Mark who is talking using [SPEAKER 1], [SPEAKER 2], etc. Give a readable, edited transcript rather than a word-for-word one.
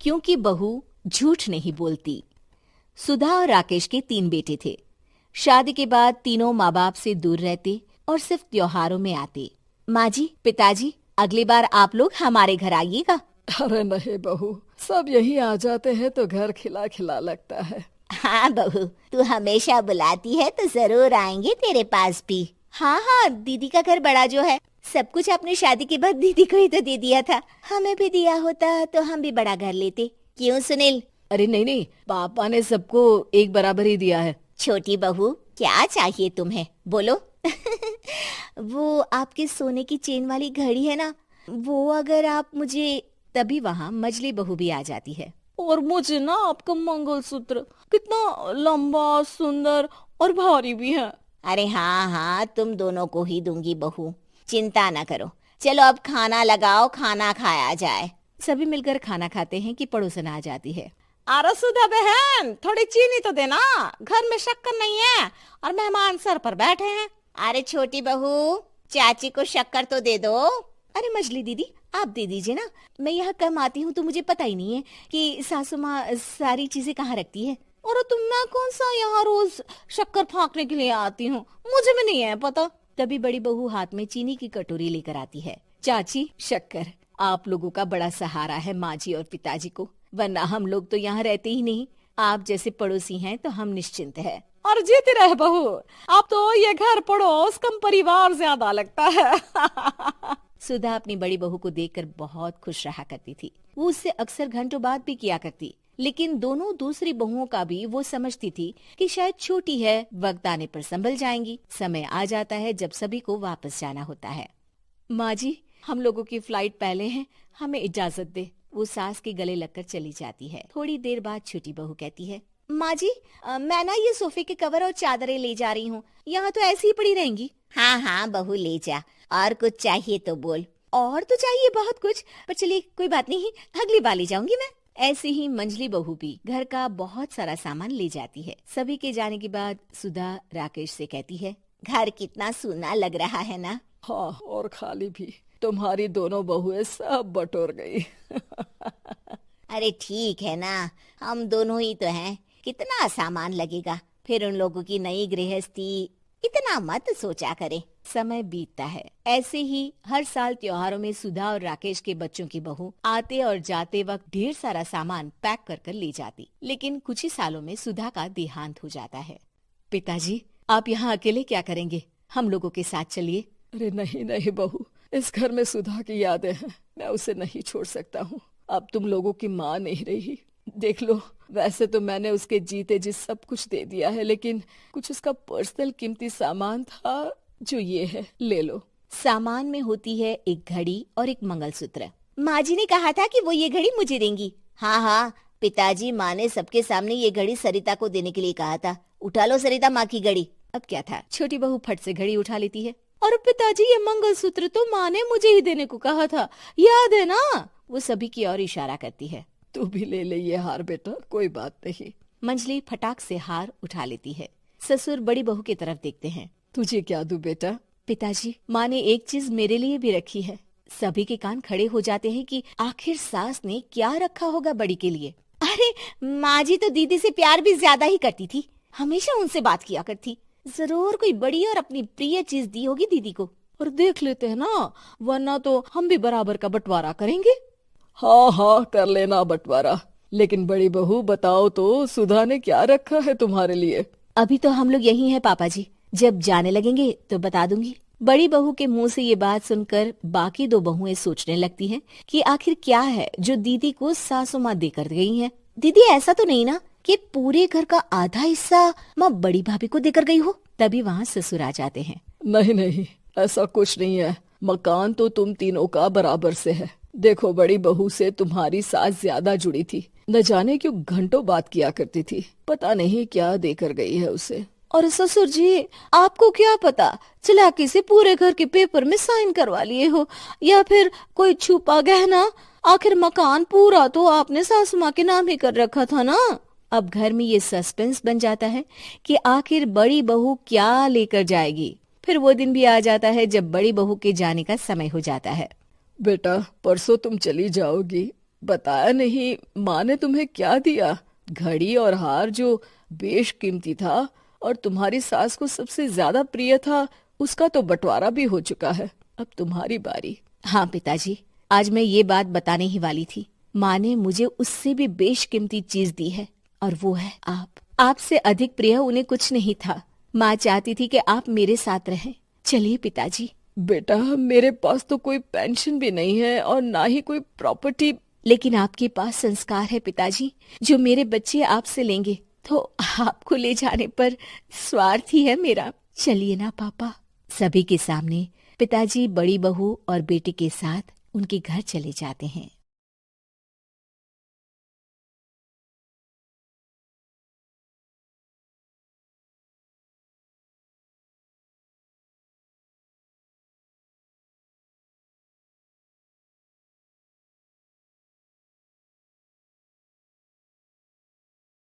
[SPEAKER 1] क्योंकि बहू झूठ नहीं बोलती। सुधा और राकेश के 3 बेटे थे। शादी के बाद तीनों माँ बाप से दूर रहते और सिर्फ त्योहारों में आते। माँ जी, पिताजी, अगली बार आप लोग हमारे घर आइएगा।
[SPEAKER 2] अरे नहीं बहू, सब यहीं आ जाते हैं तो घर खिला खिला लगता है।
[SPEAKER 3] हाँ बहू, तू हमेशा बुलाती है तो जरूर आएंगे तेरे पास भी।
[SPEAKER 1] हाँ हाँ, दीदी का घर बड़ा जो है, सब कुछ आपने शादी के बाद दीदी को ही तो दे दिया था। हमें भी दिया होता तो हम भी बड़ा घर लेते।
[SPEAKER 3] क्यों सुनील?
[SPEAKER 2] अरे नहीं नहीं, पापा ने सबको एक बराबर ही दिया है।
[SPEAKER 3] छोटी बहू, क्या चाहिए तुम्हें, बोलो।
[SPEAKER 1] वो आपके सोने की चेन वाली घड़ी है ना, वो अगर आप मुझे। तभी वहाँ मजली बहू भी आ जाती है।
[SPEAKER 2] और मुझे ना आपका मंगलसूत्र कितना लंबा, सुंदर और भारी भी है।
[SPEAKER 3] अरे हाँ हाँ, तुम दोनों को ही दूंगी बहू, चिंता ना करो। चलो अब खाना लगाओ, खाना खाया जाए।
[SPEAKER 1] सभी मिलकर खाना खाते हैं कि पड़ोसन आ जाती है।
[SPEAKER 4] अरे सुधा बहन, थोड़ी चीनी तो देना, घर में शक्कर नहीं है और मेहमान सर पर बैठे हैं।
[SPEAKER 3] अरे छोटी बहू, चाची को शक्कर तो दे दो।
[SPEAKER 1] अरे मजली दीदी, आप दे दीजिए ना, मैं यहाँ कम आती हूँ तो मुझे पता ही नहीं है कि सासू माँ सारी चीजें कहाँ रखती है।
[SPEAKER 4] और तुम, मैं कौन सा यहाँ रोज शक्कर फाँकने के लिए आती हूँ, मुझे भी नहीं है पता।
[SPEAKER 1] तभी बड़ी बहू हाथ में चीनी की कटोरी लेकर आती है। चाची, शक्कर आप लोगों का बड़ा सहारा है माँ जी और पिताजी को, वरना हम लोग तो यहाँ रहते ही नहीं। आप जैसे पड़ोसी हैं तो हम निश्चिंत है।
[SPEAKER 4] और जीती रहे बहू, अब तो ये घर पड़ोस कम परिवार ज्यादा लगता है।
[SPEAKER 1] सुधा अपनी बड़ी बहू को देखकर बहुत खुश रहा करती थी। वो उससे अक्सर घंटों बात भी किया करती, लेकिन दोनों दूसरी बहुओं का भी वो समझती थी कि शायद छोटी है, वक्त आने पर संभल जाएंगी। समय आ जाता है जब सभी को वापस जाना होता है। माँ जी, हम लोगों की फ्लाइट पहले है, हमें इजाजत दे। वो सास के गले लगकर चली जाती है। थोड़ी देर बाद छोटी बहू कहती है, माँ जी, मैं ना ये सोफे के कवर और चादरें ले जा रही हूँ, यहाँ तो ऐसी ही पड़ी रहेंगी।
[SPEAKER 3] हाँ हाँ बहू, ले जा, और कुछ चाहिए तो बोल।
[SPEAKER 1] और तो चाहिए बहुत कुछ, पर चलिए कोई बात नहीं, अगली बार ले जाऊंगी मैं। ऐसे ही मंजली बहू भी घर का बहुत सारा सामान ले जाती है। सभी के जाने के बाद सुधा राकेश से कहती है,
[SPEAKER 3] घर कितना सूना लग रहा है ना।
[SPEAKER 2] हाँ, और खाली भी। तुम्हारी दोनों बहुएं सब बटोर गई।
[SPEAKER 3] अरे ठीक है ना, हम दोनों ही तो हैं, कितना सामान लगेगा। फिर उन लोगों की नई गृहस्थी, इतना मत सोचा करे।
[SPEAKER 1] समय बीतता है। ऐसे ही हर साल त्योहारों में सुधा और राकेश के बच्चों की बहू आते और जाते वक्त ढेर सारा सामान पैक कर कर ले जाती। लेकिन कुछ ही सालों में सुधा का देहांत हो जाता है। पिताजी, आप यहाँ अकेले क्या करेंगे, हम लोगों के साथ चलिए।
[SPEAKER 2] अरे नहीं नहीं बहू, इस घर में सुधा की यादें हैं, मैं उसे नहीं छोड़ सकता हूँ। अब तुम लोगों की माँ नहीं रही। देख लो, वैसे तो मैंने उसके जीते जी सब कुछ दे दिया है, लेकिन कुछ उसका पर्सनल कीमती सामान था जो ये है, ले लो।
[SPEAKER 1] सामान में होती है एक घड़ी और एक मंगलसूत्र। माँ जी ने कहा था कि वो ये घड़ी मुझे देंगी।
[SPEAKER 3] हाँ हाँ पिताजी, माँ ने सबके सामने ये घड़ी सरिता को देने के लिए कहा था। उठा लो सरिता माँ की घड़ी।
[SPEAKER 1] अब क्या था, छोटी बहू फट से घड़ी उठा लेती है। और पिताजी, ये मंगलसूत्र तो माँ ने मुझे ही देने को कहा था, याद है ना। वो सभी की ओर इशारा करती है।
[SPEAKER 2] तू भी ले ले ये हार बेटा, कोई बात नहीं।
[SPEAKER 1] मंजली फटाक से हार उठा लेती है। ससुर बड़ी बहू की तरफ देखते हैं।
[SPEAKER 2] तुझे क्या दूं बेटा?
[SPEAKER 1] पिताजी, माँ ने एक चीज मेरे लिए भी रखी है। सभी के कान खड़े हो जाते हैं कि आखिर सास ने क्या रखा होगा बड़ी के लिए। अरे माँ जी तो दीदी से प्यार भी ज्यादा ही करती थी, हमेशा उनसे बात किया करती। जरूर कोई बड़ी और अपनी प्रिय चीज दी होगी दीदी को।
[SPEAKER 4] और देख लेते हैं ना, वरना तो हम भी बराबर का बंटवारा करेंगे।
[SPEAKER 2] हाँ हाँ, कर लेना बंटवारा। लेकिन बड़ी बहू बताओ तो, सुधा ने क्या रखा है तुम्हारे लिए?
[SPEAKER 1] अभी तो हम लोग यही हैं पापा जी, जब जाने लगेंगे तो बता दूंगी। बड़ी बहू के मुंह से ये बात सुनकर बाकी दो बहुएं सोचने लगती हैं कि आखिर क्या है जो दीदी को सासू माँ देकर गई हैं। दीदी, ऐसा तो नहीं ना कि पूरे घर का आधा हिस्सा माँ बड़ी भाभी को देकर गई हो। तभी वहाँ ससुर आ जाते हैं।
[SPEAKER 2] नहीं नहीं, ऐसा कुछ नहीं है। मकान तो तुम तीनों का बराबर से है। देखो, बड़ी बहू से तुम्हारी सास ज्यादा जुड़ी थी, न जाने क्यों घंटों बात किया करती थी। पता नहीं क्या देकर गई है उसे।
[SPEAKER 4] और ससुर जी, आपको क्या पता, चालाकी से पूरे घर के पेपर में साइन करवा लिए हो, या फिर कोई छुपा गहना। आखिर मकान पूरा तो आपने सासू माँ के नाम ही कर रखा था ना।
[SPEAKER 1] अब घर में ये सस्पेंस बन जाता है कि आखिर बड़ी बहू क्या लेकर जाएगी। फिर वो दिन भी आ जाता है जब बड़ी बहू के जाने का समय हो जाता है।
[SPEAKER 2] बेटा, परसों तुम चली जाओगी, बताया नहीं, माँ ने तुम्हें क्या दिया? घड़ी और हार जो बेशकीमती था और तुम्हारी सास को सबसे ज्यादा प्रिय था, उसका तो बंटवारा भी हो चुका है। अब तुम्हारी बारी।
[SPEAKER 1] हाँ पिताजी, आज मैं ये बात बताने ही वाली थी। माँ ने मुझे उससे भी बेशकीमती चीज दी है और वो है आप। आपसे अधिक प्रिय उन्हें कुछ नहीं था। माँ चाहती थी कि आप मेरे साथ रहें। चलिए पिताजी।
[SPEAKER 2] बेटा, मेरे पास तो कोई पेंशन भी नहीं है और ना ही कोई प्रॉपर्टी।
[SPEAKER 1] लेकिन आपके पास संस्कार है पिताजी, जो मेरे बच्चे आपसे लेंगे, तो आपको ले जाने पर स्वार्थ ही है मेरा। चलिए ना पापा। सभी के सामने पिताजी बड़ी बहू और बेटे के साथ उनके घर चले जाते हैं।